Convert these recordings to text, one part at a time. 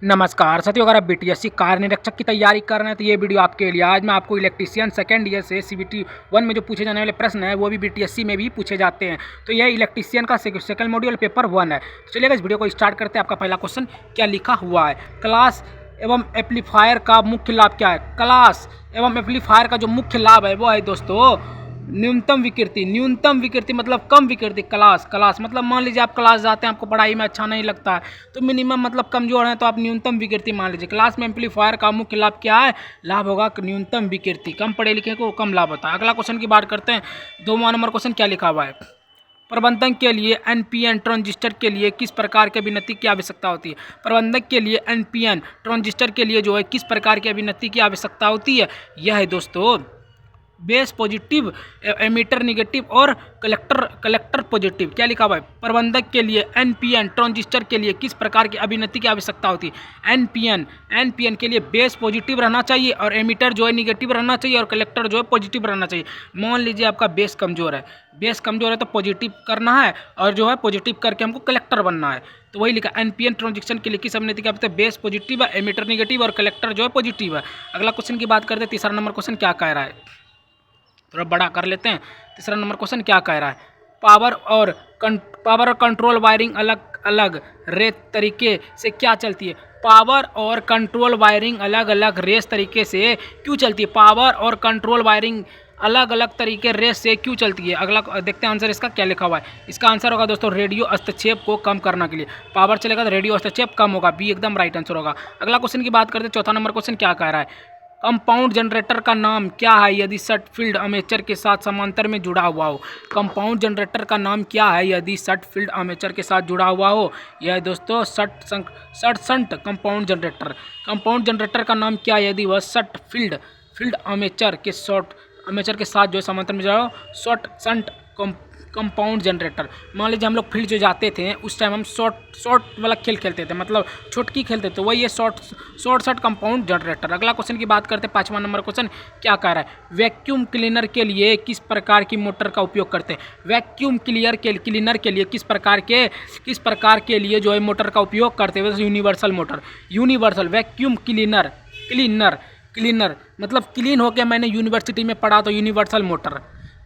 नमस्कार साथियों, अगर आप बीटीएससी कार निरीक्षक की तैयारी कर रहे हैं तो ये वीडियो आपके लिए। आज मैं आपको इलेक्ट्रीशियन सेकंड ईयर से सीबीटी 1 में जो पूछे जाने वाले प्रश्न है वो भी बीटीएससी में भी पूछे जाते हैं। तो यह इलेक्ट्रीशियन का सेकंड मॉड्यूल पेपर 1 है। तो चलिए इस वीडियो को स्टार्ट करते हैं। आपका पहला क्वेश्चन क्या लिखा हुआ है? क्लास एवं एम्पलीफायर का मुख्य लाभ क्या है? क्लास एवं एम्पलीफायर का जो मुख्य लाभ है वो है दोस्तों न्यूनतम विकृति। न्यूनतम विकृति मतलब कम विकृति। क्लास मतलब मान लीजिए आप क्लास जाते हैं, आपको पढ़ाई में अच्छा नहीं लगता है तो मिनिमम मतलब कमजोर है तो आप न्यूनतम विकृति मान लीजिए। क्लास में एम्पलीफायर का मुख्य लाभ क्या है? लाभ होगा न्यूनतम विकृति। कम पढ़े लिखे को कम लाभ होता है। अगला क्वेश्चन की बात करते हैं। 2वां नंबर क्वेश्चन क्या लिखा हुआ है? प्रबंधक के लिए एनपीएन ट्रांजिस्टर के लिए किस प्रकार के अभिनति की आवश्यकता होती है? प्रबंधक के लिए एनपीएन ट्रांजिस्टर के लिए जो है किस प्रकार की अभिनति की आवश्यकता होती है? यह है दोस्तों बेस पॉजिटिव, एमीटर निगेटिव और कलेक्टर पॉजिटिव। क्या लिखा हुआ है? प्रबंधक के लिए एनपीएन ट्रांजिस्टर के लिए किस प्रकार की अभिनति की आवश्यकता होती है? एनपीएन के लिए बेस पॉजिटिव रहना चाहिए और एमीटर जो है निगेटिव रहना चाहिए और कलेक्टर जो है पॉजिटिव रहना चाहिए। मान लीजिए आपका बेस कमजोर है तो पॉजिटिव करना है और जो है पॉजिटिव करके हमको कलेक्टर बनना है। तो वही लिखा एनपीएन ट्रांजिस्टर के लिए किस अभिनति की आवश्यकता है? बेस पॉजिटिव है, एमीटर निगेटिव और कलेक्टर जो है पॉजिटिव है। अगला क्वेश्चन की बात करते हैं। 3रा नंबर क्वेश्चन क्या कह रहा है? थोड़ा बड़ा कर लेते हैं। 3रा नंबर क्वेश्चन क्या कह रहा है? पावर और कंट्रोल वायरिंग अलग अलग रेस तरीके से क्या चलती है? पावर और कंट्रोल वायरिंग अलग अलग रेस तरीके से क्यों चलती है? पावर और कंट्रोल वायरिंग अलग अलग तरीके रेस से क्यों चलती है? अगला देखते हैं आंसर इसका क्या लिखा हुआ है। इसका आंसर होगा दोस्तों रेडियो हस्तक्षेप को कम करने के लिए। पावर चलेगा तो रेडियो हस्तक्षेप कम होगा। बी एकदम राइट आंसर होगा। अगला क्वेश्चन की बात करते हैं। 4था नंबर क्वेश्चन क्या कह रहा है? कंपाउंड जनरेटर का नाम क्या है यदि शॉर्ट फील्ड आर्मेचर के साथ समांतर में जुड़ा हुआ हो? कंपाउंड जनरेटर का नाम क्या है यदि शॉर्ट फील्ड आर्मेचर के साथ जुड़ा हुआ हो? यह है दोस्तों short shunt compound generator. Compound generator का नाम क्या है यदि वह शॉर्ट फील्ड आर्मेचर के साथ जो है समांतर में जुड़ा हो? Short shunt compound generator. मान लीजिए हम लोग फील्ड जो जाते थे उस टाइम हम शॉर्ट वाला खेल खेलते थे, मतलब छुटकी खेलते थे, वही ये शॉर्ट कंपाउंड जनरेटर। अगला क्वेश्चन की बात करते हैं। 5वां नंबर क्वेश्चन क्या कह रहा है? वैक्यूम क्लीनर के लिए किस प्रकार की मोटर का उपयोग करते हैं? वैक्यूम क्लीनर के लिए किस प्रकार के लिए जो है मोटर का उपयोग करते हैं? Universal motor. Universal vacuum cleaner मतलब क्लीन होकर मैंने यूनिवर्सिटी में पढ़ा तो यूनिवर्सल मोटर।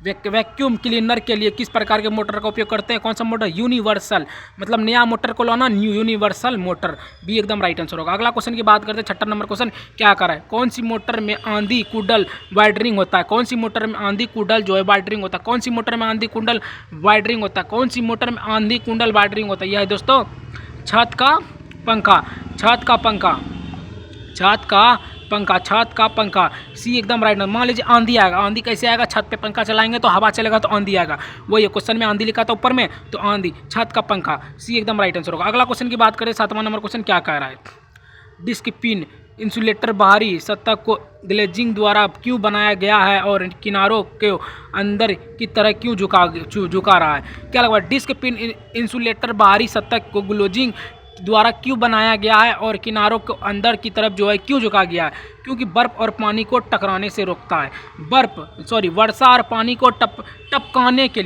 वैक्यूम क्लीनर के लिए किस प्रकार के मोटर का उपयोग करते हैं? कौन सा मोटर? यूनिवर्सल मतलब नया मोटर को लाना, न्यू यूनिवर्सल मोटर। बी एकदम राइट आंसर होगा। अगला क्वेश्चन की बात करते हैं। 6ठा नंबर क्वेश्चन क्या कर रहा है? कौन सी मोटर में आंधी कुंडल वाइडरिंग होता है? कौन सी मोटर में आंधी कुंडल जो है वाइडरिंग होता है? कौन सी मोटर में आंधी कुंडल वाइडरिंग होता है? कौन सी मोटर में आंधी कुंडल वाइडरिंग होता है? यह है दोस्तों छत का पंखा। सी एकदम राइट। मान लीजिए आंधी आएगा, आंधी कैसे आएगा? छत पे पंखा चलाएंगे तो हवा चलेगा तो आंधी आएगा। वही क्वेश्चन में आंधी लिखा था ऊपर में तो आंधी, छत का पंखा। सी एकदम राइट आंसर होगा। अगला क्वेश्चन की बात करें। 7वां नंबर क्वेश्चन क्या कह रहा है? डिस्क पिन इंसुलेटर बाहरी सतह को ग्लेजिंग द्वारा क्यों बनाया गया है और किनारों के अंदर की तरह क्यों झुका रहा है? क्या लगा? डिस्क पिन इंसुलेटर बाहरी सतह को ग्लेजिंग द्वारा क्यों बनाया गया है और किनारों को अंदर की तरफ जो है क्यों झुका गया है? क्योंकि बर्फ और पानी को टकराने से रोकता है। वर्षा और पानी को टपकाने के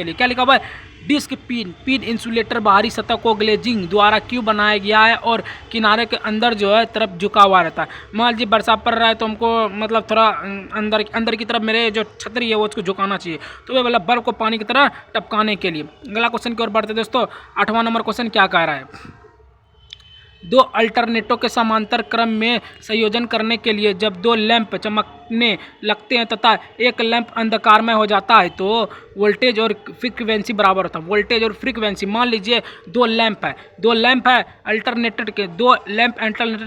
लिए। क्या लिखा हुआ है? डिस्क पिन इंसुलेटर बाहरी सतह को ग्लेजिंग द्वारा क्यों बनाया गया है और किनारे के अंदर जो है तरफ झुका हुआ रहता है। मान लीजिए बरसात पड़ रहा है तो हमको मतलब थोड़ा अंदर की तरफ मेरे जो छतरी है वो उसको झुकाना चाहिए, तो वह मतलब बर्फ को पानी की तरह टपकाने के लिए। अगला क्वेश्चन की ओर बढ़ते दोस्तों। 8वां नंबर क्वेश्चन क्या कह रहा है? दो अल्टरनेटों के समांतर क्रम में संयोजन करने के लिए जब दो लैंप चमकने लगते हैं तथा एक लैंप अंधकारमय हो जाता है तो वोल्टेज और फ्रीक्वेंसी बराबर होता है। वोल्टेज और फ्रीक्वेंसी मान लीजिए दो लैंप है दो लैंप अल्टरनेटर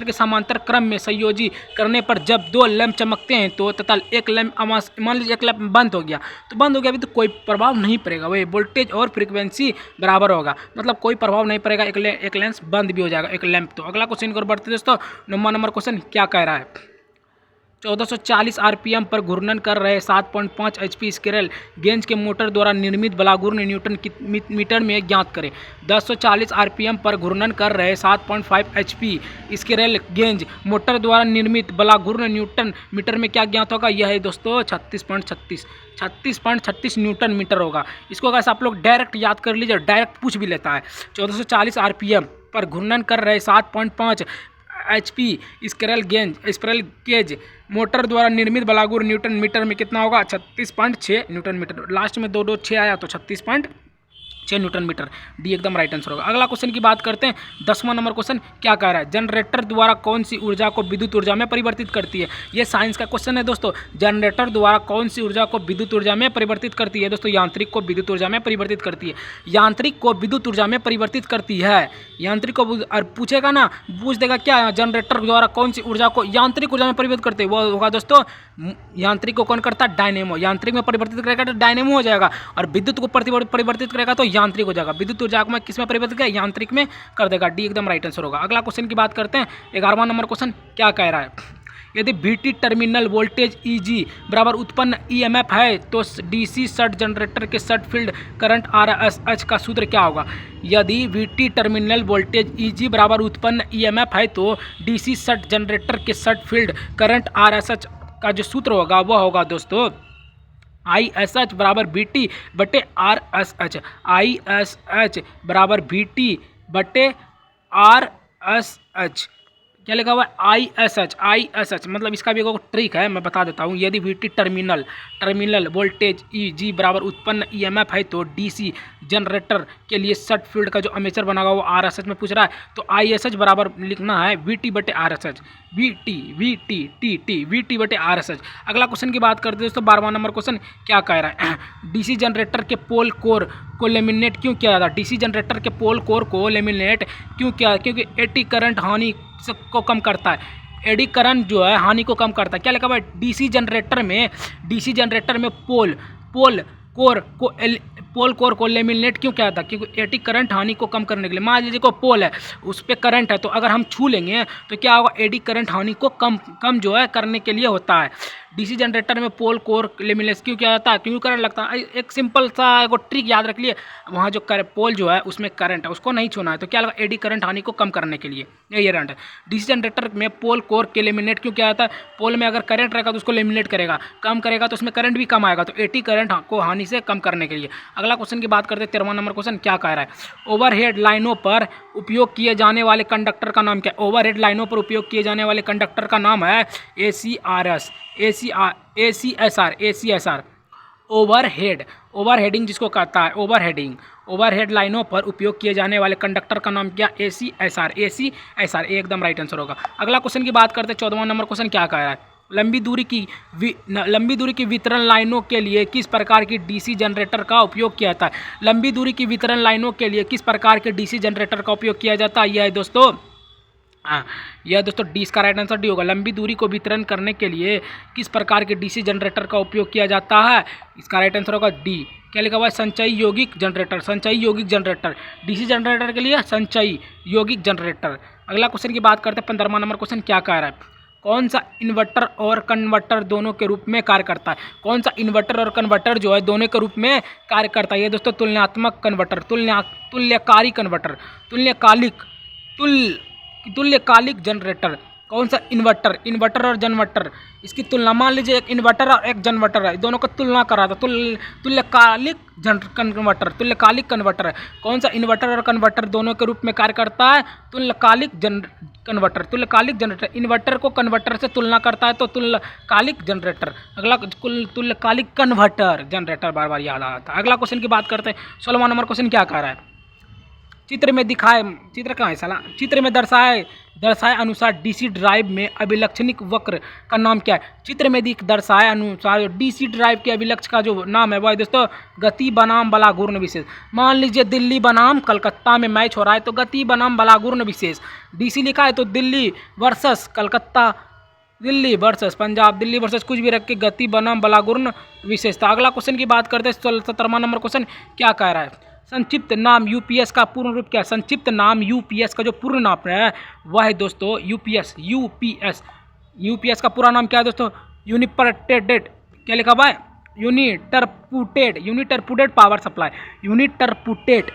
के समांतर क्रम में संयोजी करने पर जब दो लैंप चमकते हैं तो तथा एक लैंप मान लीजिए एक लैंप बंद हो गया अभी तो कोई प्रभाव नहीं पड़ेगा, वही वोल्टेज और फ्रीक्वेंसी बराबर होगा, मतलब कोई प्रभाव नहीं पड़ेगा। एक लेंस बंद भी हो जाएगा एक लैंप। तो अगला क्वेश्चन की ओर बढ़ते दोस्तों। 9वां नंबर क्वेश्चन क्या कह रहा है? 1440 आरपीएम पर घूर्णन कर रहे 7.5 एचपी स्क्विरल गेंज के मोटर द्वारा निर्मित बल घूर्ण न्यूटन मीटर में ज्ञात करें। 1040 आरपीएम पर घूर्णन कर रहे 7.5 एचपी स्क्विरल गेंज मोटर द्वारा निर्मित बल घूर्ण न्यूटन मीटर में क्या ज्ञात होगा? यह है दोस्तों 36.36 न्यूटन मीटर होगा। इसको अगर आप लोग डायरेक्ट याद कर लीजिए, डायरेक्ट पूछ भी लेता है। 1440 आरपीएम पर घूर्णन कर रहे 7.5 HP स्क्विरल गेज मोटर द्वारा निर्मित बलागुर न्यूटन मीटर में कितना होगा? 36.6 न्यूटन मीटर। लास्ट में 2 आया तो 36.6 न्यूटन मीटर। डी एकदम राइट आंसर होगा। अगला क्वेश्चन की बात करते हैं। 10वां नंबर क्वेश्चन क्या कह रहा है? जनरेटर द्वारा कौन सी ऊर्जा को विद्युत ऊर्जा में परिवर्तित करती है? ये साइंस का क्वेश्चन है दोस्तों। जनरेटर द्वारा कौन सी ऊर्जा को विद्युत ऊर्जा में परिवर्तित करती है? दोस्तों यांत्रिक को विद्युत ऊर्जा में परिवर्तित करती है। यांत्रिक को विद्युत ऊर्जा में परिवर्तित करती है। यांत्रिक को और पूछेगा ना, पूछ देगा क्या जनरेटर द्वारा कौन सी ऊर्जा को यांत्रिक ऊर्जा में परिवर्तित करते हैं? वो होगा दोस्तों यांत्रिक को कौन करता है? डायनेमो। यांत्रिक में परिवर्तित करेगा तो डायनेमो हो जाएगा, और विद्युत को परिवर्तित करेगा तो यांत्रिक हो जाएगा। विद्युत ऊर्जा को किस में परिवर्तित करेगा? यांत्रिक में कर देगा। डी एकदम राइट आंसर होगा। अगला क्वेश्चन की बात करते हैं। 11वां नंबर क्वेश्चन क्या कह रहा है? यदि VT टर्मिनल वोल्टेज EG बराबर उत्पन्न EMF है तो DC शंट जनरेटर के शंट फील्ड करंट RSH का सूत्र क्या होगा? यदि VT टर्मिनल वोल्टेज EG बराबर उत्पन्न EMF है तो DC शंट जनरेटर के शंट फील्ड करंट RSH का जो सूत्र होगा वह होगा दोस्तों ISH बराबर VT बटे RSH। ISH बराबर VT बटे RSH। क्या लिखा हुआ है? ISH मतलब इसका भी एक ट्रिक है, मैं बता देता हूँ। यदि VT टर्मिनल वोल्टेज EG बराबर उत्पन्न EMF है तो DC जनरेटर के लिए शंट फील्ड का जो आर्मेचर बना हुआ वो RSH में पूछ रहा है, तो ISH बराबर लिखना है VT बटे RSH। VT बटे RSH। अगला क्वेश्चन की बात करते हैं दोस्तों। 12वां नंबर क्वेश्चन क्या कह रहा है? DC जनरेटर के पोल कोर को लेमिनेट क्यों किया जाता है? DC जनरेटर के पोल कोर को लेमिनेट क्यों किया? क्योंकि एडी करंट हानि को कम करता है। एडी करंट जो है हानि को कम करता है। क्या लिखा हुआ है? DC जनरेटर में पोल कोर को लेमिनेट क्यों किया था? क्योंकि एडी करंट हानि को कम करने के लिए। मान लीजिए कोई पोल है, उस पर करंट है, तो अगर हम छू लेंगे तो क्या होगा? एडी करंट हानि को कम जो है करने के लिए होता है। DC जनरेटर में पोल कोर लेमिनेट क्यों किया जाता है? क्यों करंट लगता है? एक सिंपल सा एक ट्रिक याद रख लिए, वहाँ जो पोल जो है उसमें करंट है, उसको नहीं छूना है, तो क्या लगा? एडी करंट हानि को कम करने के लिए ये करंट है। DC जनरेटर में पोल कोर के लेमिनेट क्यों किया जाता है? पोल में अगर करंट रहेगा तो उसको लेमिनेट करेगा, कम करेगा तो उसमें करंट भी कम आएगा, तो एडी करंट को हानि से कम करने के लिए। अगला क्वेश्चन की बात करते हैं। 13वां नंबर क्वेश्चन क्या कह रहा है? ओवरहेड लाइनों पर उपयोग किए जाने वाले कंडक्टर का नाम क्या है? ओवरहेड लाइनों पर उपयोग किए जाने वाले कंडक्टर का नाम है ACSR। ओवरहेडिंग जिसको कहता है, ओवरहेड लाइनों पर उपयोग किए जाने वाले कंडक्टर का नाम क्या? ACSR। एकदम राइट आंसर होगा। अगला क्वेश्चन की बात करते हैं। 14वां नंबर क्वेश्चन क्या कह रहा है? लंबी दूरी की वितरण लाइनों के लिए किस प्रकार की DC जनरेटर का उपयोग किया जाता है? लंबी दूरी की वितरण लाइनों के लिए किस प्रकार के DC जनरेटर का उपयोग किया जाता है? यह दोस्तों डी इसका राइट आंसर डी होगा। लंबी दूरी को वितरण करने के लिए किस प्रकार के DC जनरेटर का उपयोग किया जाता है? इसका राइट आंसर होगा डी। क्या लिखा हुआ है? संचयी यौगिक जनरेटर। DC जनरेटर के लिए संचयी यौगिक जनरेटर। अगला क्वेश्चन की बात करते हैं। 15वां नंबर क्वेश्चन क्या कह रहा है? कौन सा इन्वर्टर और कन्वर्टर दोनों के रूप में कार्य करता है? कौन सा इन्वर्टर और कन्वर्टर जो है दोनों के रूप में कार्य करता है? ये दोस्तों तुलनात्मक कन्वर्टर, तुल्यकारी कन्वर्टर, तुल्यकालिक जनरेटर। कौन सा इन्वर्टर और जनवर्टर, इसकी तुलना। मान लीजिए एक इन्वर्टर और एक जनवर्टर है, दोनों का तुलना करा था, तुल्यकालिक कन्वर्टर है। कौन सा इन्वर्टर और कन्वर्टर दोनों के रूप में कार्य करता है? तुल्यकालिक जनरेटर। इन्वर्टर को कन्वर्टर से तुलना करता है तो तुल्यकालिक जनरेटर। अगला तुल्यकालिक कन्वर्टर जनरेटर बार बार याद आता है। अगला क्वेश्चन की बात करते हैं। 16वां नंबर क्वेश्चन क्या कह रहा है? चित्र में दर्शाए अनुसार DC ड्राइव में अभिलक्षणिक वक्र का नाम क्या है? चित्र में दर्शाए अनुसार DC ड्राइव के अभिलक्ष का जो नाम है वह दोस्तों गति बनाम बलाघूर्ण विशेष। मान लीजिए दिल्ली बनाम कलकत्ता में मैच हो रहा है तो गति बनाम बलाघूर्ण विशेष। DC लिखा है तो Delhi versus Calcutta, Delhi versus Punjab, Delhi versus कुछ भी रख के गति बनाम बलाघूर्ण विशेषता। अगला क्वेश्चन की बात करते हैं। 17वां नंबर क्वेश्चन क्या कह रहा है? संक्षिप्त नाम UPS का पूर्ण रूप क्या है? संक्षिप्त नाम UPS का जो पूर्ण नाम है वह है दोस्तों UPS का पूरा नाम क्या है दोस्तों? यूनिटरपुटेड। क्या लिखा हुआ है? यूनिटरपुटेड पावर सप्लाई। यूनिटरपुटेड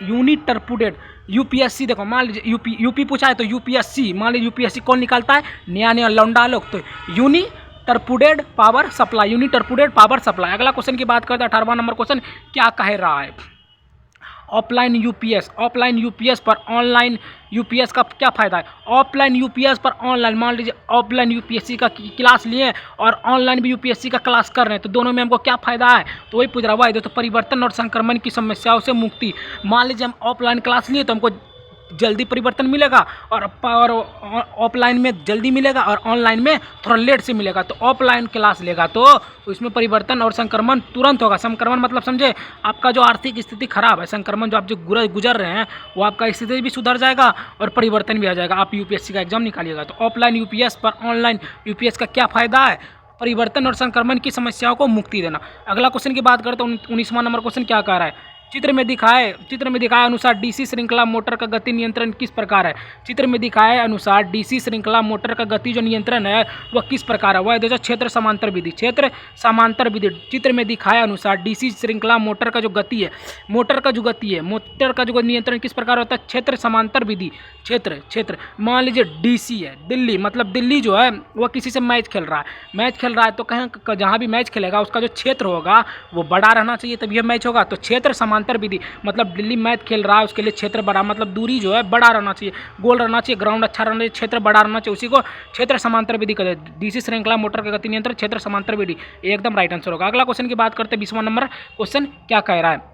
UPSC। देखो मान लीजिए यूपी पूछा है तो UPSC, मान लीजिए UPSC कौन निकालता है? नया लौंडा लोग। तो यूनिटरपुटेड पावर सप्लाई। अगला क्वेश्चन की बात करते हैं। 18वां नंबर क्वेश्चन क्या कह रहा है? ऑफलाइन यूपीएस पर ऑनलाइन यूपीएस का क्या फ़ायदा है? ऑफलाइन यूपीएस पर ऑनलाइन, मान लीजिए ऑफलाइन यूपीएससी का क्लास लिए और ऑनलाइन भी यूपीएससी का क्लास कर रहे हैं, तो दोनों में हमको क्या फ़ायदा है? तो वही पूछ रहा हुआ है दोस्तों, परिवर्तन और संक्रमण की समस्याओं से मुक्ति। मान लीजिए हम ऑफलाइन क्लास लिए तो हमको जल्दी परिवर्तन मिलेगा और ऑफलाइन में जल्दी मिलेगा और ऑनलाइन में थोड़ा लेट से मिलेगा। तो ऑफलाइन क्लास लेगा तो उसमें परिवर्तन और संक्रमण तुरंत होगा। संक्रमण मतलब समझे, आपका जो आर्थिक स्थिति खराब है, संक्रमण जो आप जो गुजर रहे हैं वो आपका स्थिति भी सुधर जाएगा और परिवर्तन भी आ जाएगा। आप यूपीएससी का एग्जाम निकालिएगा। तो ऑफलाइन यूपीएस पर ऑनलाइन यूपीएस का क्या फ़ायदा है? परिवर्तन और संक्रमण की समस्याओं को मुक्ति देना। अगला क्वेश्चन की बात करते हैं, 19वां नंबर क्वेश्चन क्या कह रहा है? चित्र में दिखाए अनुसार डीसी श्रृंखला मोटर का गति नियंत्रण किस प्रकार है? चित्र में दिखाए अनुसार डीसी श्रृंखला मोटर का गति जो नियंत्रण है वह किस प्रकार है? वह देखो क्षेत्र समांतर विधि। क्षेत्र समांतर विधि। चित्र में दिखाए अनुसार डीसी श्रृंखला मोटर का जो गति है, मोटर का जो नियंत्रण किस प्रकार होता है? क्षेत्र समांतर विधि। क्षेत्र मान लीजिए डीसी है, दिल्ली, मतलब दिल्ली जो है वह किसी से मैच खेल रहा है तो कहीं जहाँ भी मैच खेलेगा उसका जो क्षेत्र होगा वो बड़ा रहना चाहिए तभी मैच होगा। तो क्षेत्र समांतर विधि मतलब दिल्ली मैच खेल रहा है उसके लिए क्षेत्र बड़ा, मतलब दूरी जो है बड़ा रहना चाहिए, गोल रहना चाहिए, ग्राउंड अच्छा रहना चाहिए, क्षेत्र बड़ा रहना चाहिए, उसी को क्षेत्र समांतर विधि कहते हैं। डीसी श्रृंखला मोटर का गति नियंत्रण क्षेत्र समांतर विधि एकदम राइट आंसर होगा। अगला क्वेश्चन की बात करते हैं, 20वां नंबर क्वेश्चन क्या कह रहा है?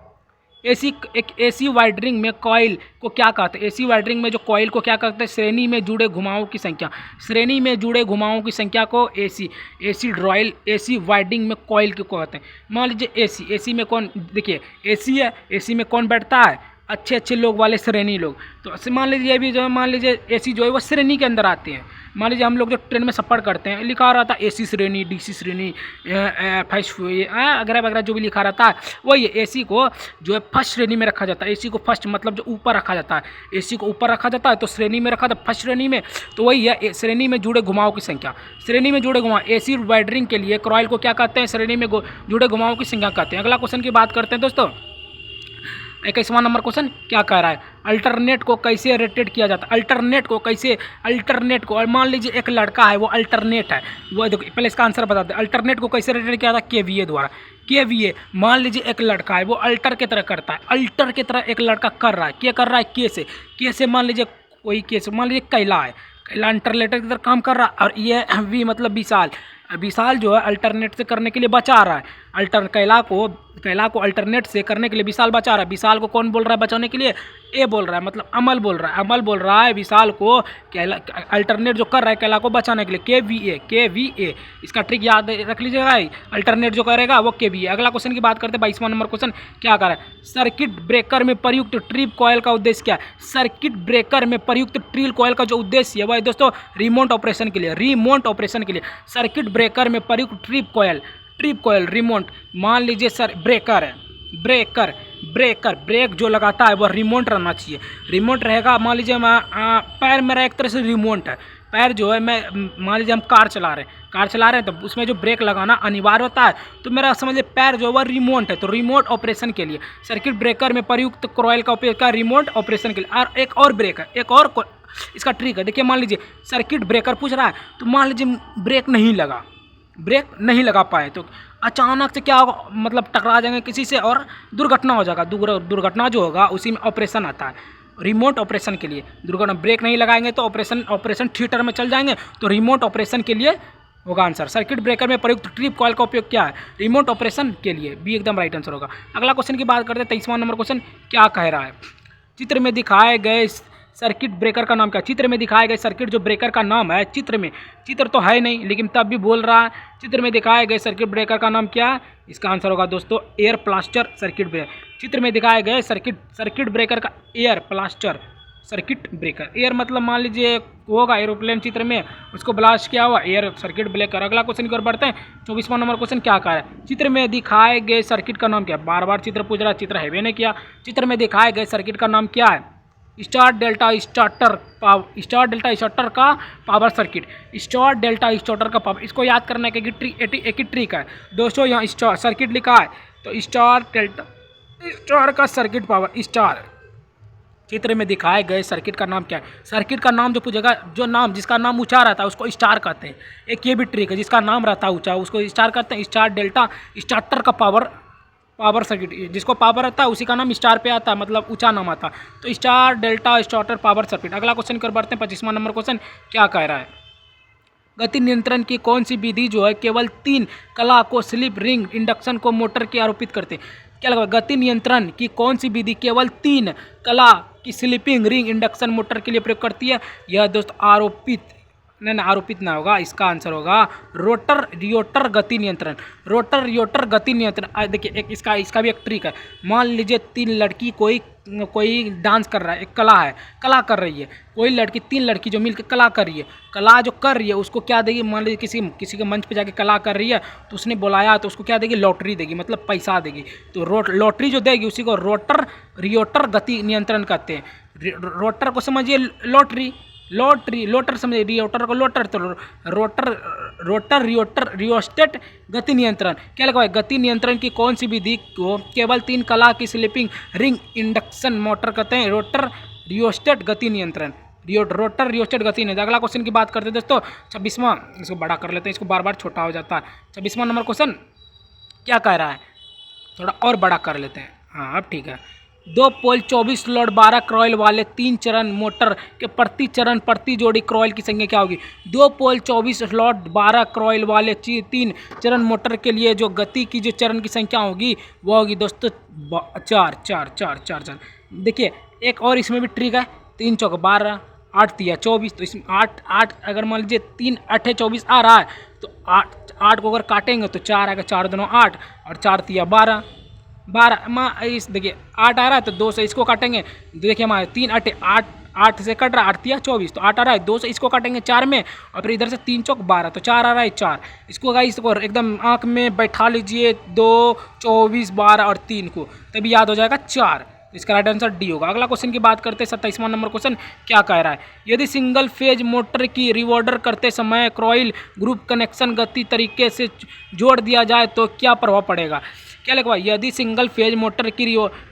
एसी वाइडरिंग में कॉइल को क्या कहते हैं? एसी वाइडरिंग में जो कॉइल को क्या कहते हैं? श्रेणी में जुड़े घुमावों की संख्या। श्रेणी में जुड़े घुमावों की संख्या को एसी वाइडरिंग में कॉइल को कहते हैं। मान लीजिए एसी में कौन, देखिए एसी है, एसी में कौन बैठता है? अच्छे लोग वाले श्रेणी लोग। तो मान लीजिए भी जो है, मान लीजिए एसी जो है वो श्रेणी के अंदर आते हैं। मान लीजिए हम लोग जो ट्रेन में सफ़र करते हैं लिखा रहता है एसी श्रेणी, डीसी श्रेणी, फर्स्ट वगैरह वगैरह जो भी लिखा रहता है वही एसी को जो है फर्स्ट श्रेणी में रखा जाता है। एसी को फर्स्ट मतलब जो ऊपर रखा जाता है, एसी को ऊपर रखा जाता है तो श्रेणी में रखा था फर्स्ट श्रेणी में। तो वही है श्रेणी में जुड़े घुमावों की संख्या। श्रेणी में जुड़े घुमाव एसी वाइडरिंग के लिए कॉइल को क्या कहते हैं? श्रेणी में जुड़े घुमावों की संख्या कहते हैं। अगला क्वेश्चन की बात करते हैं दोस्तों, 21वां नंबर क्वेश्चन क्या कह रहा है? अल्टरनेट को कैसे रेटेड किया जाता है? अल्टरनेट को मान लीजिए एक लड़का है वो अल्टरनेट है, वो देखो पहले इसका आंसर बता दें। अल्टरनेट को कैसे रेटेड किया जाता है? केवीए द्वारा। केवीए मान लीजिए एक लड़का है वो अल्टर की तरह करता है, अल्टर की तरह एक लड़का कर रहा है, क्या कर रहा है? के से मान लीजिए कोई केस, मान लीजिए कैला है, कैला अल्टरनेटर की तरह काम कर रहा है और ये वी मतलब विशाल जो है अल्टरनेट से करने के लिए बचा रहा है। कैला को अल्टरनेट से करने के लिए विशाल बचा रहा है। विशाल को कौन बोल रहा है बचाने के लिए? ए बोल रहा है, मतलब अमल बोल रहा है विशाल को कैला अल्टरनेट जो कर रहा है कैला को बचाने के लिए। केवीए इसका ट्रिक याद रख लीजिएगा, अल्टरनेट जो करेगा वो केवीए। अगला क्वेश्चन की बात करते हैं, 22वां नंबर क्वेश्चन क्या कर रहा है? सर्किट ब्रेकर में प्रयुक्त ट्रिप कॉइल का उद्देश्य क्या है? सर्किट ब्रेकर में प्रयुक्त ट्रिप कॉइल का जो उद्देश्य है वह दोस्तों रिमोट ऑपरेशन के लिए। सर्किट ब्रेकर में प्रयुक्त ट्रिप कॉइल रिमोट, मान लीजिए सर ब्रेकर है, ब्रेक जो लगाता है वह रिमोट रहना चाहिए। रिमोट रहेगा, मान लीजिए पैर मेरा एक तरह से रिमोट है, पैर जो है मैं मान लीजिए हम कार चला रहे हैं तो उसमें जो ब्रेक लगाना अनिवार्य होता है, तो मेरा समझिए पैर जो है वह रिमोट है। तो रिमोट ऑपरेशन के लिए सर्किट ब्रेकर में प्रयुक्त कॉइल का उपयोग क्या? रिमोट ऑपरेशन के लिए। और एक और ब्रेक है, इसका ट्रिक है। देखिए मान लीजिए सर्किट ब्रेकर पूछ रहा है, तो मान लीजिए ब्रेक नहीं लगा पाए तो अचानक से क्या होगा? मतलब टकरा जाएंगे किसी से और दुर्घटना हो जाएगा। दुर्घटना जो होगा उसी में ऑपरेशन आता है, रिमोट ऑपरेशन के लिए। दुर्घटना ब्रेक नहीं लगाएंगे तो ऑपरेशन थिएटर में चल जाएंगे, तो रिमोट ऑपरेशन के लिए होगा आंसर। सर्किट ब्रेकर में प्रयुक्त ट्रिप कॉइल का उपयोग क्या है? रिमोट ऑपरेशन के लिए, बी एकदम राइट आंसर होगा। अगला क्वेश्चन की बात करते हैं, 23वां नंबर क्वेश्चन क्या कह रहा है? चित्र में दिखाए गए सर्किट ब्रेकर का नाम क्या? चित्र में दिखाए गए सर्किट जो ब्रेकर का नाम है, चित्र तो है नहीं लेकिन तब भी बोल रहा है, चित्र में दिखाए गए सर्किट ब्रेकर का नाम क्या है? इसका आंसर होगा दोस्तों एयर प्लास्टर सर्किट ब्रेकर। चित्र में दिखाए गए सर्किट ब्रेकर का air plaster circuit breaker. Air मतलब मान लीजिए होगा एरोप्लेन चित्र में, उसको ब्लास्ट किया हुआ एयर सर्किट ब्रेकर। अगला क्वेश्चन की ओर बढ़ते हैं, 24वां नंबर क्वेश्चन क्या कह रहा है? चित्र में दिखाए गए सर्किट का नाम क्या है? बार बार चित्र पूछ रहा है, चित्र है भी नहीं किया। चित्र में दिखाए गए सर्किट का नाम क्या है? स्टार डेल्टा स्टार्टर का power circuit. Star delta starter का पावर, इसको याद करने की एक ही ट्रिक है दोस्तों। यहाँ स्टार सर्किट लिखा है तो स्टार डेल्टा स्टार का सर्किट पावर स्टार। चित्र में दिखाए गए सर्किट का नाम क्या है? सर्किट का नाम जो पूछेगा, जिसका नाम ऊंचा रहता है उसको स्टार कहते हैं। एक ये भी ट्रिक है, जिसका नाम रहता है ऊंचा उसको स्टार कहते हैं। स्टार डेल्टा स्टार्टर का पावर पावर सर्किट, जिसको पावर आता है उसी का नाम स्टार पे आता है, मतलब ऊंचा नाम आता है। तो star delta starter power circuit. अगला क्वेश्चन कर बढ़ते हैं 25वां नंबर क्वेश्चन क्या कह रहा है, गति नियंत्रण की कौन सी विधि जो है केवल 3 कला को स्लिप रिंग इंडक्शन को मोटर के आरोपित करते हैं। क्या लगा, गति नियंत्रण की कौन सी विधि केवल 3 कला की स्लिपिंग रिंग इंडक्शन मोटर के लिए प्रयोग करती है। यह दोस्त आरोपित नहीं, आरोपित ना होगा, इसका आंसर होगा रोटर रियोटर गति नियंत्रण। रोटर रियोटर गति नियंत्रण। देखिए एक इसका भी एक ट्रिक है। मान लीजिए 3 लड़की कोई डांस कर रहा है, एक कला है, कला कर रही है, कोई लड़की 3 लड़की जो मिलकर कला कर रही है, कला जो कर रही है उसको क्या देगी, मान लीजिए किसी के मंच पे जाके कला कर रही है तो उसने बुलाया तो उसको क्या देगी, लॉटरी देगी, मतलब पैसा देगी। तो लॉटरी जो देगी उसी को रोटर रियोटर गति नियंत्रण कहते हैं। रोटर को समझिए लोटर समझिए, रियोटर को लोटर, तो रोटर रियोटर रियोस्टेट गति नियंत्रण। क्या लगा, गति नियंत्रण की कौन सी विधि को केवल 3 कला की स्लिपिंग रिंग इंडक्शन मोटर कहते हैं, रोटर रियोस्टेट गति नियंत्रण। रोटर रियोस्टेट गति नियंत्रण। अगला क्वेश्चन की बात करते हैं दोस्तों 26वां, इसको बड़ा कर लेते हैं, इसको बार बार छोटा हो जाता है। 26वां नंबर क्वेश्चन क्या कह रहा है, थोड़ा और बड़ा कर लेते हैं। हाँ अब ठीक है। 2 पोल 24 लोड 12 कॉइल वाले 3 चरण मोटर के प्रति चरण प्रति जोड़ी कॉइल की संख्या क्या होगी। 2 पोल 24 लोड 12 कॉइल वाले 3 चरण मोटर के लिए जो गति की जो चरण की संख्या होगी वो होगी दोस्तों 4। देखिए एक और इसमें भी ट्रिक है, 3 चौक 12, 8 तिया 24, तो इसमें 8 अगर मान लीजिए 3 8 24 आ रहा है तो 8 को अगर काटेंगे तो 4 आएगा, 4 दूनी 8 और 4 तिया 12 माँ इस देखिए 8 आ रहा है तो 2 से इसको काटेंगे, देखिए हमारे 3 8 से कट रहा है, 8 तिया 24, तो 8 आ रहा है, 2 से इसको काटेंगे 4 में और फिर इधर से 3 चौक 12, तो 4 आ रहा है 4। इसको गाइस इसको एकदम आँख में बैठा लीजिए 2 24 12 और 3 को, तभी याद हो जाएगा 4। इसका राइट आंसर डी होगा। अगला क्वेश्चन की बात करते हैं 27वां नंबर क्वेश्चन क्या कह रहा है, यदि सिंगल फेज मोटर की रिवॉर्डर करते समय कॉइल ग्रुप कनेक्शन गति तरीके से जोड़ दिया जाए तो क्या प्रभाव पड़ेगा। क्या लिखवा, यदि सिंगल फेज मोटर की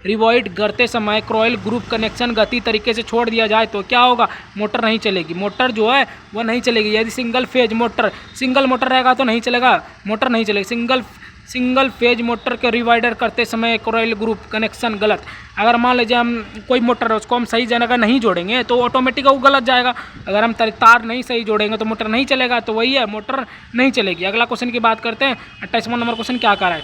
रिवॉइड करते समय कॉइल ग्रुप कनेक्शन गति तरीके से छोड़ दिया जाए तो क्या होगा, मोटर नहीं चलेगी, मोटर जो है वो नहीं चलेगी। यदि single phase motor single motor रहेगा तो नहीं चलेगा, मोटर नहीं चलेगी। सिंगल फेज मोटर के रिवाइडर करते समय कॉइल ग्रुप कनेक्शन गलत, अगर मान लीजिए हम कोई मोटर है उसको हम सही जगह नहीं जोड़ेंगे तो ऑटोमेटिक वो गलत जाएगा। अगर हम तार नहीं सही जोड़ेंगे तो मोटर नहीं चलेगा, तो वही है मोटर नहीं चलेगी। अगला क्वेश्चन की बात करते हैं 28वां नंबर क्वेश्चन क्या कह रहा है,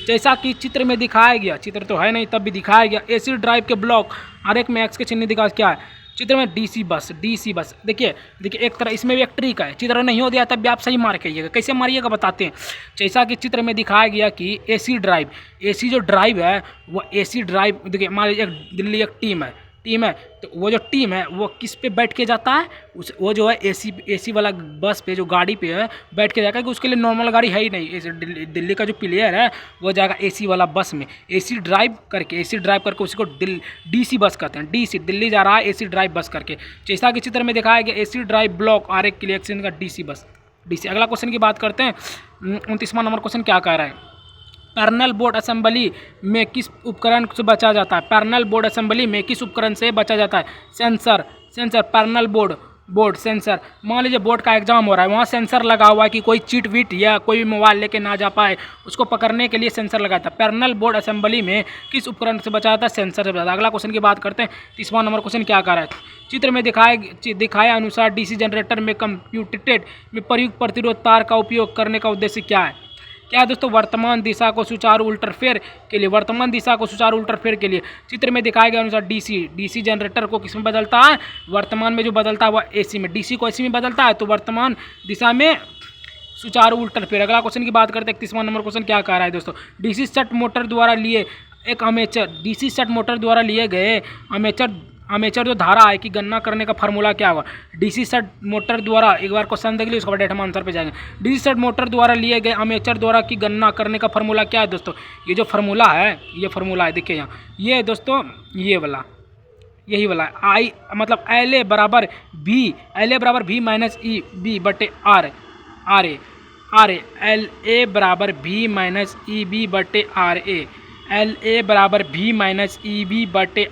जैसा कि चित्र में दिखाया गया, चित्र तो है नहीं तब भी दिखाया गया, एसी ड्राइव के ब्लॉक आरेख में एक्स के चिन्ह दिखा क्या है चित्र में, डीसी बस। देखिए एक तरह इसमें भी एक ट्रिक है, चित्र नहीं हो गया तब भी आप सही मार कहिएगा, कैसे मारिएगा बताते हैं। जैसा कि चित्र में दिखाया गया कि एसी जो ड्राइव है वो एसी ड्राइव, देखिए मान लीजिए दिल्ली एक टीम है तो वो जो टीम है वो किस पे बैठ के जाता है, वो जो है एसी वाला बस पे जो गाड़ी पे है बैठ के जाएगा, कि उसके लिए नॉर्मल गाड़ी है ही नहीं। दिल्ली का जो प्लेयर है वो जाएगा एसी वाला बस में, एसी ड्राइव करके उसी को डीसी बस कहते हैं। डीसी दिल्ली जा रहा है एसी ड्राइव बस करके, जैसा कि चित्र में दिखाया गया एसी ड्राइव ब्लॉक आरेख के लिए एक्शन का डीसी बस। अगला क्वेश्चन की बात करते हैं 29वां नंबर क्वेश्चन क्या कह रहा है, पैरेलल बोर्ड असेंबली में किस उपकरण से बचा जाता है। पैरेलल बोर्ड असेंबली में किस उपकरण से बचा जाता है, सेंसर पैरेलल बोर्ड सेंसर। मान लीजिए बोर्ड का एग्जाम हो रहा है, वहाँ सेंसर लगा हुआ है कि कोई चीट वीट या कोई भी मोबाइल लेके ना जा पाए, उसको पकड़ने के लिए सेंसर लगा था। पैरेलल बोर्ड असेंबली में किस उपकरण से बचा जाता है, सेंसर से बचा जाता है। अगला क्वेश्चन की बात करते हैं 30वां नंबर क्वेश्चन क्या कह रहा है, चित्र में दिखाया अनुसार डीसी जनरेटर में कंप्यूटेड में प्रयुक्त प्रतिरोध तार का उपयोग करने का उद्देश्य क्या है। क्या है दोस्तों, वर्तमान दिशा को सुचारू उल्टाफेर के लिए। चित्र में दिखाए गए अनुसार डीसी जनरेटर को किसमें बदलता है, वर्तमान में जो बदलता है वह एसी में, डीसी को एसी में बदलता है तो वर्तमान दिशा में सुचारू उल्टाफेर। अगला क्वेश्चन की बात करते हैं 31वां नंबर क्वेश्चन क्या कह रहा है दोस्तों, डीसी शंट मोटर द्वारा लिए गए अमेचर जो धारा है कि गणना करने का फार्मूला क्या होगा। डीसी शंट मोटर द्वारा, एक बार क्वेश्चन देख लीजिए उसके बाद हम आंसर पे जाएंगे। डीसी शंट मोटर द्वारा लिए गए अमेचर द्वारा की गणना करने का फार्मूला क्या है दोस्तों, ये जो फार्मूला है देखिए यहाँ, ये दोस्तों यही वाला आई मतलब एल ए बराबर भी माइनस ई बी बटे आर ए एल ए बराबर भी माइनस ई बी बटे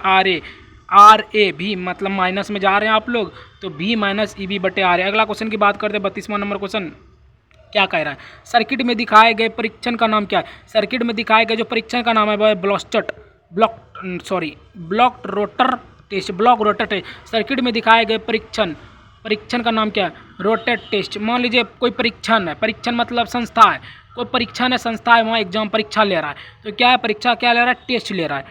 आर ए भी मतलब माइनस में जा रहे हैं आप लोग, तो भी माइनस ई बी बटे आर ए। अगला क्वेश्चन की बात करते हैं 32वां नंबर क्वेश्चन क्या कह रहा है? सर्किट में दिखाए गए परीक्षण का नाम क्या है? सर्किट में दिखाए गए जो परीक्षण का नाम है वह block rotor test. Block rotor test. Circuit में दिखाए गए परीक्षण का नाम क्या है? Rotor test. मान लीजिए कोई परीक्षण है, परीक्षण मतलब संस्था है, कोई परीक्षण है, संस्था है, वहाँ एग्जाम परीक्षा ले रहा है, तो क्या है? परीक्षा क्या ले रहा है? टेस्ट ले रहा है।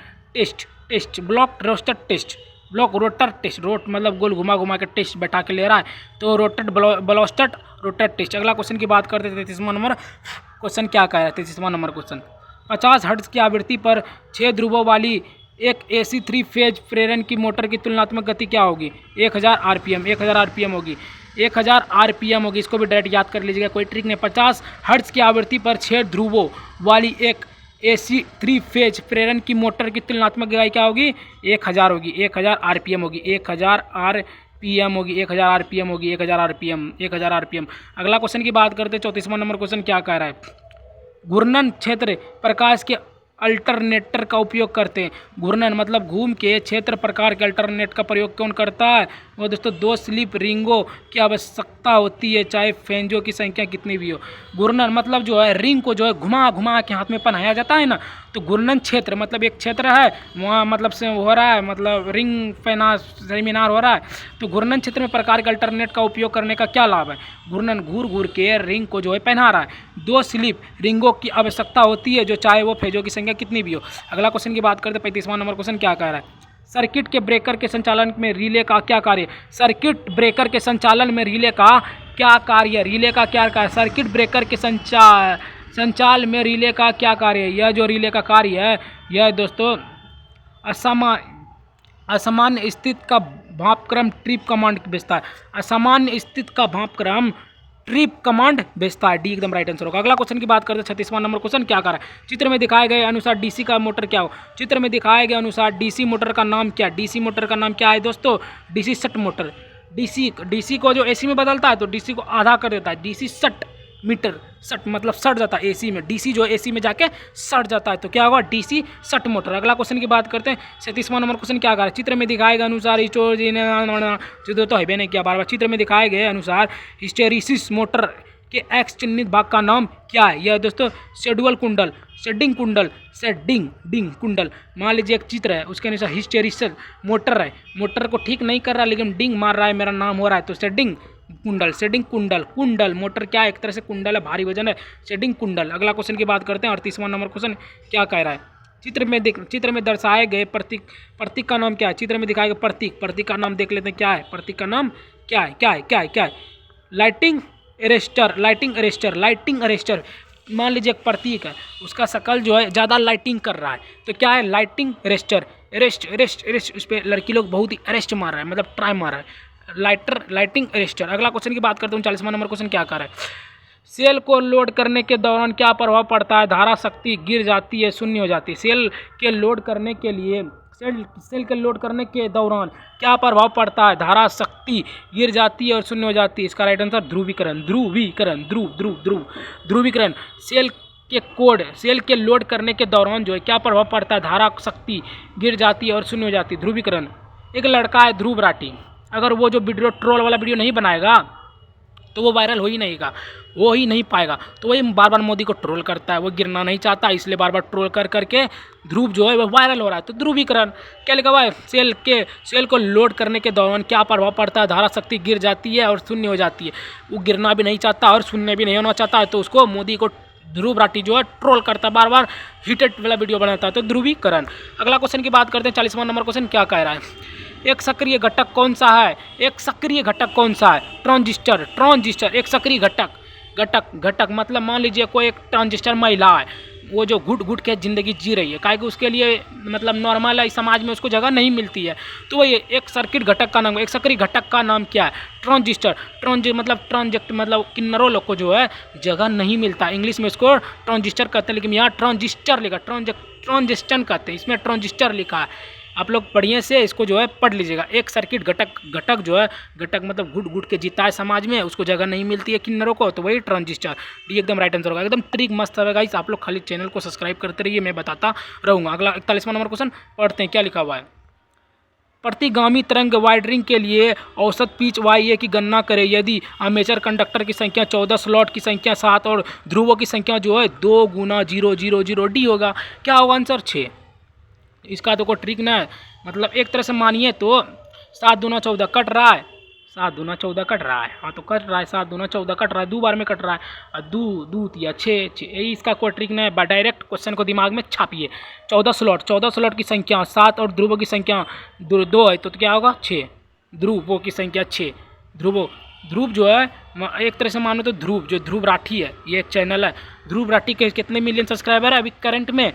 Test block roster test, block rotor test. रोट मतलब गोल घुमा घुमा के टेस्ट बैठा के ले रहा है, तो रोटेट ब्लॉस्टेड रोटर टेस्ट। अगला क्वेश्चन की बात करते हैं 33वां नंबर क्वेश्चन क्या कह रहा है? 33वां नंबर क्वेश्चन 50 हर्ट्ज की आवृत्ति पर 6 ध्रुवों वाली एक AC 3 फेज प्रेरण की मोटर की तुलनात्मक गति क्या होगी? 1000 RPM। 1000 RPM होगी, 1000 RPM होगी। इसको भी डायरेक्ट याद कर लीजिएगा, कोई ट्रिक नहीं। 50 हर्ट्ज की आवृत्ति पर 6 ध्रुवों वाली एक AC 3 फेज प्रेरण की मोटर की तुलनात्मक गति क्या होगी? 1000 होगी, 1000 RPM होगी, 1000 RPM होगी, 1000 RPM होगी, 1000 RPM, 1000 RPM। अगला क्वेश्चन की बात करते हैं 34वां नंबर क्वेश्चन क्या कह रहा है? घूर्णन क्षेत्र प्रकाश के अल्टरनेटर का उपयोग करते हैं। घूर्णन मतलब घूम के क्षेत्र प्रकार के अल्टरनेट का प्रयोग कौन करता है? वो दोस्तों 2 स्लिप रिंगों की आवश्यकता होती है, चाहे फेंजों की संख्या कितनी भी हो। घूर्णन मतलब जो है रिंग को जो है घुमा घुमा के हाथ में पहनाया जाता है ना, तो घूर्णन क्षेत्र मतलब एक क्षेत्र है, वहाँ मतलब से हो रहा है, मतलब रिंग पहना सेमिनार हो रहा है, तो घूर्णन क्षेत्र में प्रकार के अल्टरनेट का उपयोग करने का क्या लाभ है? घूर्णन घूर घूर के रिंग को जो है पहना रहा है। 2 स्लिप रिंगों की आवश्यकता होती है, जो चाहे वो फेजों की संख्या कितनी भी हो। अगला क्वेश्चन की बात करते हैं 35वां नंबर क्वेश्चन क्या कह रहा है? सर्किट के ब्रेकर के संचालन में रिले का क्या कार्य? सर्किट ब्रेकर के संचालन में रिले का क्या कार्य? रिले का क्या कार्य? सर्किट ब्रेकर के संचाल में रिले का क्या कार्य है? यह जो रिले का कार्य है, यह दोस्तों असामान्य स्थिति का भापक्रम ट्रिप कमांड भेजता है। असामान्य स्थिति का भापक्रम ट्रिप कमांड भेजता है। डी एकदम राइट आंसर होगा। अगला क्वेश्चन की बात करते हैं 36वां नंबर क्वेश्चन क्या कर रहा है? चित्र में दिखाए गए अनुसार डीसी का मोटर क्या हो? चित्र में दिखाए गए अनुसार डीसी मोटर का नाम क्या? डीसी मोटर का नाम क्या है दोस्तों? DC shut motor. डीसी को जो एसी में बदलता है तो डीसी को आधा कर देता है, डीसी शट मीटर। सट मतलब सट जाता है एसी में, डीसी जो एसी में जाके सट जाता है, तो क्या होगा? DC shut motor. अगला क्वेश्चन की बात करते हैं 37वां नंबर क्वेश्चन क्या कर रहा है? चित्र में दिखाए गए अनुसार चित्र तो है नहीं क्या बार बार। चित्र में दिखाए गए अनुसार हिस्टेरिसिस मोटर के एक्स चिन्हित भाग का नाम क्या है? यह दोस्तों शेड्यूल कुंडल, शेडिंग कुंडल। मान लीजिए एक चित्र है, उसके अनुसार हिस्टेरिसिस मोटर है, मोटर को ठीक नहीं कर रहा लेकिन डिंग मार रहा है, मेरा नाम हो रहा है, तो शेडिंग कुंडल। मोटर क्या है? एक तरह से कुंडल है, भारी वजन है, शेडिंग कुंडल। अगला क्वेश्चन की बात करते हैं 38वां नंबर क्वेश्चन क्या कह रहा है? चित्र में दर्शाए गए प्रतीक का नाम क्या है? चित्र में दिखाए गए प्रतीक का नाम देख लेते हैं क्या है? प्रतीक का नाम क्या है? Lighting arrester. मान लीजिए एक प्रतीक है, उसका शकल जो है ज़्यादा लाइटिंग कर रहा है, तो क्या है? Lighting arrester. अरेस्ट उस पर लड़की लोग बहुत ही अरेस्ट मार रहा है, मतलब ट्राई मार रहा है, लाइटिंग अरेस्टर। अगला क्वेश्चन की बात करते हैं 39वां नंबर क्वेश्चन क्या कर रहा है? सेल को लोड करने के दौरान क्या प्रभाव पड़ता है? धारा शक्ति गिर जाती है, शून्य हो जाती है। सेल के लोड करने के दौरान क्या प्रभाव पड़ता है? धारा शक्ति गिर जाती है और शून्य हो जाती है। इसका राइट आंसर ध्रुवीकरण। सेल के लोड करने के दौरान जो है क्या प्रभाव पड़ता है? धारा शक्ति गिर जाती है और शून्य हो जाती है, ध्रुवीकरण। एक लड़का है ध्रुव राठी, अगर वो जो वीडियो ट्रोल वाला वीडियो नहीं बनाएगा तो वो वायरल हो ही नहीं पाएगा, तो वही बार बार मोदी को ट्रोल करता है, वो गिरना नहीं चाहता, इसलिए बार बार ट्रोल करके ध्रुव जो है वो वायरल हो रहा है। तो ध्रुवीकरण क्या लिखा हुआ है? सेल को लोड करने के दौरान क्या प्रभाव पड़ता है? धारा शक्ति गिर जाती है और शून्य हो जाती है। वो गिरना भी नहीं चाहता और शून्य भी नहीं होना चाहता है, तो उसको मोदी को ध्रुव राठी जो है ट्रोल करता है, बार बार हीटेड वाला वीडियो बनाता है, तो ध्रुवीकरण। अगला क्वेश्चन की बात करते हैं 40वां नंबर क्वेश्चन क्या कह रहा है? एक सक्रिय घटक कौन सा है? ट्रांजिस्टर। एक सक्रिय घटक मतलब मान लीजिए कोई एक ट्रांजिस्टर महिला है, वो जो घुट के ज़िंदगी जी रही है, काहे कि उसके लिए मतलब नॉर्मल है, समाज में उसको जगह नहीं मिलती है, तो वही एक सक्रिय घटक का नाम क्या है? ट्रांजिस्टर। ट्रांजेक्ट मतलब किन्नरों लोग को जो है जगह नहीं मिलता, इंग्लिश में इसको ट्रांजिस्टर कहते हैं, लेकिन यहाँ ट्रांजिस्टर लिखा, ट्रांजिस्टन कहते हैं, इसमें ट्रांजिस्टर लिखा है। आप लोग बढ़िया से इसको जो है पढ़ लीजिएगा। एक सर्किट घटक जो है, घटक मतलब घुट के जीता है समाज में, उसको जगह नहीं मिलती है किन्नरों को, तो वही ट्रांजिस्टर। डी एकदम राइट आंसर होगा। एकदम ट्रिक मस्त है गाइस, आप लोग खाली चैनल को सब्सक्राइब करते रहिए, मैं बताता रहूँगा। अगला 41वां नंबर क्वेश्चन पढ़ते हैं क्या लिखा हुआ है? प्रतिगामी तरंग वाइडरिंग के लिए औसत पिच YA की गणना करें। यदि आर्मेचर कंडक्टर की संख्या 14, स्लॉट की संख्या 7 और ध्रुवों की संख्या जो है 2 गुना 0 0 0 D होगा। क्या होगा आंसर? 6। इसका तो कोई ट्रिक ना है, मतलब एक तरह से मानिए तो 7 दूना 14 कट रहा है, 7 दूना 14 कट रहा है, हाँ तो कट रहा है, 7 दूना 14 कट रहा है, 2 बार में कट रहा है, और 2 या 6 यही इसका कोई ट्रिक नहीं है। डायरेक्ट क्वेश्चन को दिमाग में छापिए। 14 स्लॉट की संख्या 7 और ध्रुवों की संख्या 2 है, तो क्या होगा? 6। ध्रुवों की संख्या 6। ध्रुव जो है एक तरह से मानो तो ध्रुव राठी है, ये एक चैनल है। ध्रुव राठी के कितने मिलियन सब्सक्राइबर है अभी करंट में?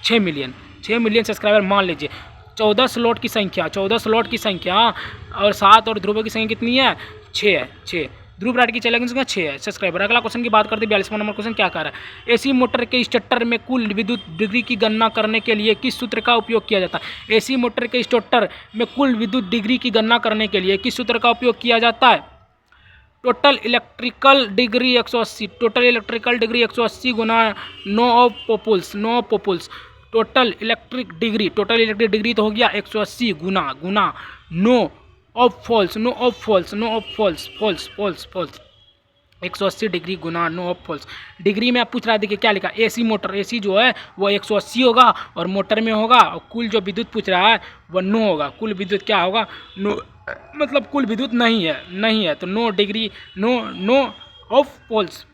6 मिलियन। 6 मिलियन सब्सक्राइबर मान लीजिए। 14 स्लॉट की संख्या और 7 और ध्रुवों की संख्या कितनी है? 6 है। 6 ध्रुव राठी की चैनल की संख्या 6 है सब्सक्राइबर। अगला क्वेश्चन की बात करते हैं 42वां नंबर क्वेश्चन क्या कर रहा है? एसी मोटर के स्टार्टर में कुल विद्युत डिग्री की गणना करने के लिए किस सूत्र का उपयोग किया जाता है? एसी मोटर के स्टार्टर में कुल विद्युत डिग्री की गणना करने के लिए किस सूत्र का उपयोग किया जाता है? टोटल इलेक्ट्रिकल डिग्री 180 गुना no of poles. Total electric degree तो हो गया 180 गुना नो ऑफ फॉल्स 180 डिग्री गुना नो ऑफ फॉल्स। डिग्री में आप पूछ रहा है, देखिए क्या लिखा? एसी मोटर, एसी जो है वो 180 होगा और मोटर में होगा, और कुल जो विद्युत पूछ रहा है वो नो होगा। कुल विद्युत क्या होगा? नो, मतलब कुल विद्युत नहीं है तो no degree no of poles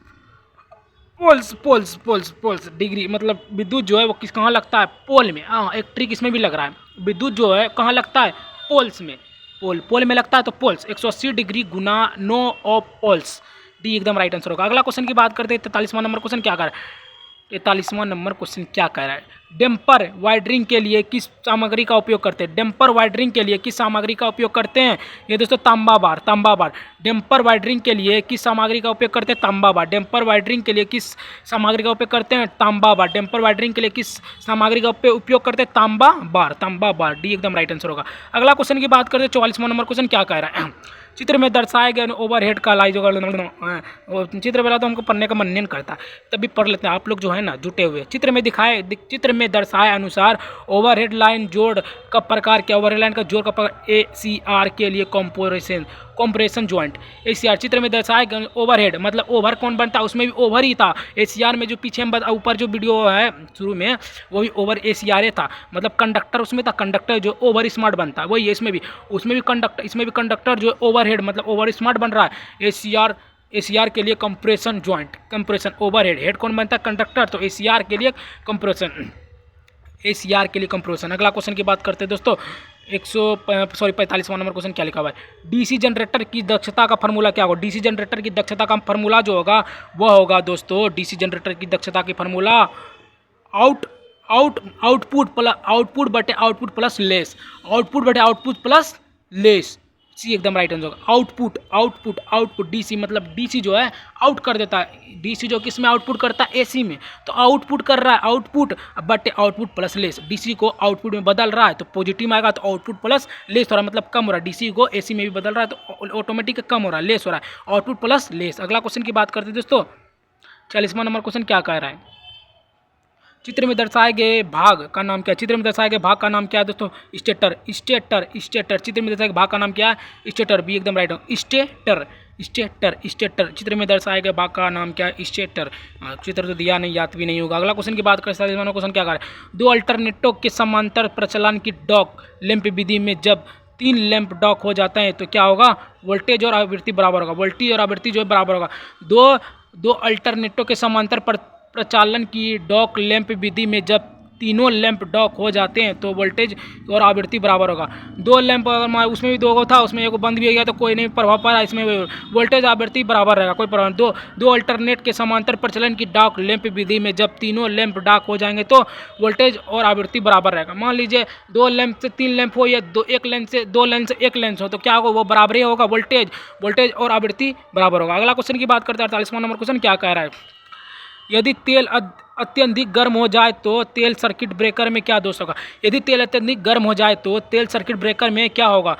degree, मतलब विद्युत जो है वो कहाँ लगता है? पोल में। हाँ, एक ट्रिक इसमें भी लग रहा है। विद्युत जो है कहाँ लगता है? पोल्स में। पोल में लगता है तो पोल्स 180 डिग्री गुना नो ऑफ पोल्स। डी एकदम राइट आंसर होगा। अगला क्वेश्चन की बात करते हैं 43वां नंबर क्वेश्चन क्या कर रहा है? 43वां नंबर क्वेश्चन क्या कह रहा है? डैम्पर वाइडरिंग के लिए किस सामग्री का उपयोग करते हैं? डैम्पर वाइडरिंग के लिए किस सामग्री का उपयोग करते हैं? ये दोस्तों तांबा बार। डैम्पर वाइडरिंग के लिए किस सामग्री का उपयोग करते हैं? तांबा बार। डैम्पर वाइडरिंग के लिए किस सामग्री का उपयोग करते हैं? तांबा बार। डैम्पर वाइडरिंग के लिए किस सामग्री का उपयोग करते हैं? तांबा बार। डी एकदम राइट आंसर होगा। अगला क्वेश्चन की बात करते हैं 44वां नंबर क्वेश्चन क्या कह रहा है? चित्र में दर्शाए गए ओवरहेड का लाइज चित्र वाला तो हमको पढ़ने का मन नहीं करता, तभी पढ़ लेते हैं। आप लोग जो है ना जुटे हुए। चित्र में दर्शाए अनुसार ओवरहेड लाइन जोड़ का प्रकार क्या? ओवरहेड लाइन का जोड़ का प्रकार ACR के लिए कंप्रेशन जॉइंट। ACR चित्र में दर्शाए गए ओवरहेड, मतलब ओवर कौन बनता है? उसमें भी ओवर ही था। ACR में जो पीछे ऊपर जो वीडियो है शुरू में वो भी ओवर ACR था, मतलब कंडक्टर उसमें था। कंडक्टर जो ओवर स्मार्ट बनता है वही इसमें भी कंडक्टर जो ओवरहेड मतलब ओवर स्मार्ट बन रहा है। ACR के लिए compression joint, compression overhead. Head कौन बनता है? कंडक्टर। तो ACR के लिए कंप्रेशन। अगला क्वेश्चन की बात करते हैं दोस्तों 45वां नंबर क्वेश्चन क्या लिखा हुआ है? डीसी जनरेटर की दक्षता का फार्मूला क्या होगा? डीसी जनरेटर की दक्षता का फार्मूला जो होगा वह होगा दोस्तों, डीसी जनरेटर की दक्षता की फार्मूला आउटपुट बटे आउटपुट प्लस लेस। सी एकदम राइट आंसर होगा। आउटपुट डीसी, मतलब डीसी जो है आउट कर देता है। डीसी जो किस में आउटपुट करता है? एसी में। तो आउटपुट कर रहा है आउटपुट बटे आउटपुट प्लस लेस। डीसी को आउटपुट में बदल रहा है तो पॉजिटिव आएगा, तो आउटपुट प्लस लेस हो रहा है, मतलब कम हो रहा है। डीसी को एसी में भी बदल रहा है तो ऑटोमेटिक कम हो रहा है, लेस हो रहा है। Output plus less. अगला क्वेश्चन की बात करते हैं दोस्तों 40वां नंबर क्वेश्चन क्या कह रहा है? चित्र में दर्शाए गए भाग का नाम क्या है? चित्र में दर्शाए गए भाग का नाम क्या है दोस्तों? स्टेटर। चित्र में दर्शाए गए भाग का नाम क्या है? स्टेटर। बी एकदम राइट हो। स्टेटर। चित्र में दर्शाए गए भाग का नाम क्या है? स्टेटर। चित्र तो दिया नहीं, याद भी नहीं होगा। अगला क्वेश्चन की बात करें 47वां क्वेश्चन क्या कर रहा है? 2 अल्टरनेटों के समांतर प्रचलन की डॉक लैंप विधि में जब 3 लैंप डॉक हो जाते हैं तो क्या होगा? वोल्टेज और आवृत्ति बराबर होगा। वोल्टेज और आवृत्ति जो है बराबर होगा। दो अल्टरनेटों के समांतर प्रचालन की डॉक लैंप विधि में जब तीनों लैंप डॉक हो जाते हैं तो वोल्टेज और आवृत्ति बराबर होगा। 2 लैंप अगर उसमें भी 2 था, उसमें एक बंद भी हो गया तो कोई नहीं प्रभाव पड़ा, इसमें वोल्टेज आवृत्ति बराबर रहेगा, कोई प्रभाव नहीं। दो अल्टरनेट के समांतर प्रचलन की डॉक लैंप विधि में जब तीनों लैंप डॉक हो जाएंगे तो वोल्टेज और आवृत्ति बराबर रहेगा। मान लीजिए 2 लैंप से 3 लैंप हो या 2 लेंस से 1 लेंस हो तो क्या होगा? वो बराबर ही होगा। वोल्टेज और आवृत्ति बराबर होगा। अगला क्वेश्चन की बात करते हैं 48वां नंबर क्वेश्चन क्या कह रहा है? यदि तेल अत्यधिक गर्म हो जाए तो तेल सर्किट ब्रेकर में क्या दोष होगा? यदि तेल अत्यधिक गर्म हो जाए तो तेल सर्किट ब्रेकर में क्या होगा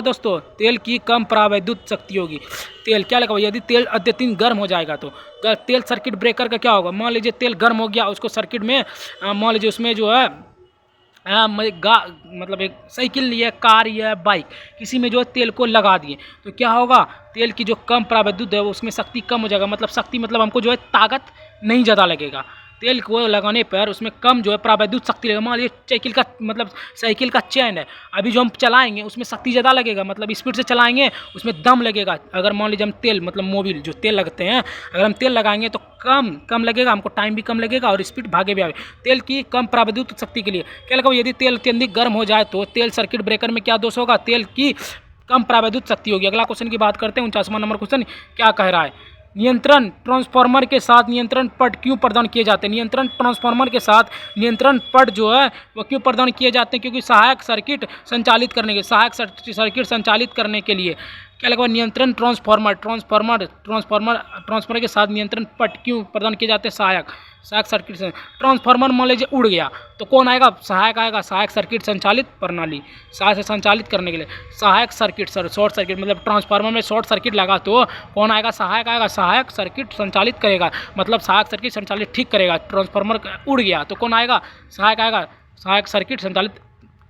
दोस्तों? तेल की कम परावैद्युत शक्ति होगी। तेल क्या लगा? यदि तेल अत्यधिक गर्म हो जाएगा तो तेल सर्किट ब्रेकर का क्या होगा? मान लीजिए तेल गर्म हो गया, उसको सर्किट में मान लीजिए उसमें जो है मतलब एक साइकिल लिया, कार या बाइक, किसी में जो है तेल को लगा दिए तो क्या होगा, तेल की जो कम प्रावैद्युत है उसमें शक्ति कम हो जाएगा, मतलब शक्ति मतलब हमको जो है ताकत नहीं ज़्यादा लगेगा। तेल को लगाने पर उसमें कम जो है प्रावैद्युत शक्ति लगेगा। मान लीजिए साइकिल का चैन है, अभी जो हम चलाएंगे उसमें शक्ति ज़्यादा लगेगा, मतलब स्पीड से चलाएंगे उसमें दम लगेगा। अगर मान लीजिए हम तेल मतलब मोबिल जो तेल लगते हैं, अगर हम तेल लगाएंगे तो कम लगेगा, हमको टाइम भी कम लगेगा और स्पीड भागे भी आगे। तेल की कम प्रावैद्युत शक्ति के लिए क्या लगा, यदि तेल अत्यधिक गर्म हो जाए तो तेल सर्किट ब्रेकर में क्या दोष होगा, तेल की कम प्रावैद्युत शक्ति होगी। अगला क्वेश्चन की बात करते हैं, 49वां नंबर क्वेश्चन क्या कह रहा है, नियंत्रण ट्रांसफार्मर के साथ नियंत्रण पट क्यों प्रदान किए जाते हैं। नियंत्रण ट्रांसफार्मर के साथ नियंत्रण पट जो है वो क्यों प्रदान किए जाते हैं, क्योंकि सहायक सर्किट संचालित करने के लिए क्या लगा, नियंत्रण ट्रांसफार्मर के साथ नियंत्रण पट क्यों प्रदान किए जाते हैं, सहायक सर्किट से। ट्रांसफार्मर मान लीजिए उड़ गया तो कौन आएगा, सहायक आएगा, सहायक सर्किट संचालित प्रणाली, सहायक से संचालित करने के लिए सहायक सर्किट शॉर्ट सर्किट, मतलब ट्रांसफार्मर में शॉर्ट सर्किट लगा तो कौन आएगा, सहायक आएगा, सहायक सर्किट संचालित करेगा, मतलब सहायक सर्किट संचालित ठीक करेगा। ट्रांसफार्मर उड़ गया तो कौन आएगा, सहायक आएगा, सहायक सर्किट संचालित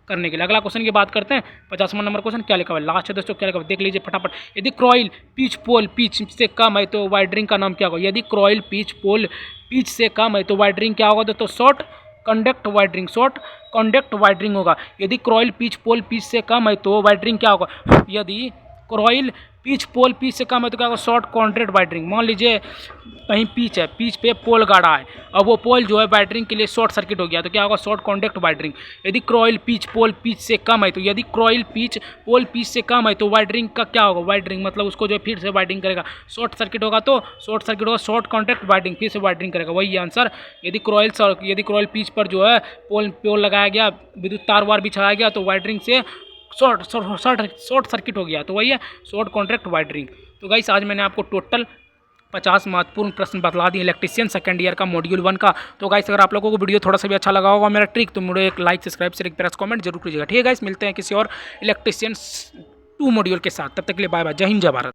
करने के लिए। अगला क्वेश्चन की बात करते हैं, 50वां नंबर क्वेश्चन क्या लिखा हुआ है, लास्ट है दोस्तों, क्या लिखा हुआ है देख लीजिए फटाफट। यदि कॉइल पिच पोल पिच से कम है तो वाइडरिंग का नाम क्या होगा। यदि कॉइल पिच पोल पिच से कम है तो वाइडरिंग क्या होगा दोस्तों, शॉर्ट कंडक्ट वाइडरिंग होगा। यदि कॉइल पिच पोल पिच से कम है तो वाइडरिंग क्या होगा, यदि कॉइल पिच पोल पिच से कम है तो क्या होगा, शॉर्ट कॉन्ट्रैक्ट वाइडरिंग। मान लीजिए कहीं पिच है, पिच पे पोल गाड़ा है, अब वो पोल जो है वाइडरिंग के लिए शॉर्ट सर्किट हो गया तो क्या होगा, शॉर्ट कॉन्टैक्ट वाइडरिंग। यदि कॉइल पिच पोल पिच से कम है तो, यदि कॉइल पिच पोल पिच से कम है तो वाइडरिंग का क्या होगा, वाइडरिंग मतलब उसको जो है फिर से वाइडरिंग करेगा, शॉर्ट सर्किट होगा तो शॉर्ट कॉन्टैक्ट वाइडरिंग, फिर से वाइडरिंग करेगा, वही आंसर। यदि कॉइल पिच पर जो है पोल लगाया गया, विद्युत तार वार बिछाया गया तो वाइडरिंग से शॉर्ट सर्किट हो गया, तो वही है शॉर्ट कॉन्ट्रैक्ट वाइडरिंग। तो गाइस आज मैंने आपको टोटल 50 महत्वपूर्ण प्रश्न बतला दिए इलेक्ट्रीशियन सेकंड ईयर का मॉड्यूल 1 का। तो गाइस अगर आप लोगों को वीडियो थोड़ा सा भी अच्छा लगा होगा मेरा ट्रिक, तो मुझे एक like subscribe share press comment जरूर कीजिएगा। ठीक है गाइस, मिलते हैं किसी और इलेक्ट्रीशियन 2 मॉड्यूल के साथ, तब तक के लिए बाय बाय, जय हिंद जय भारत।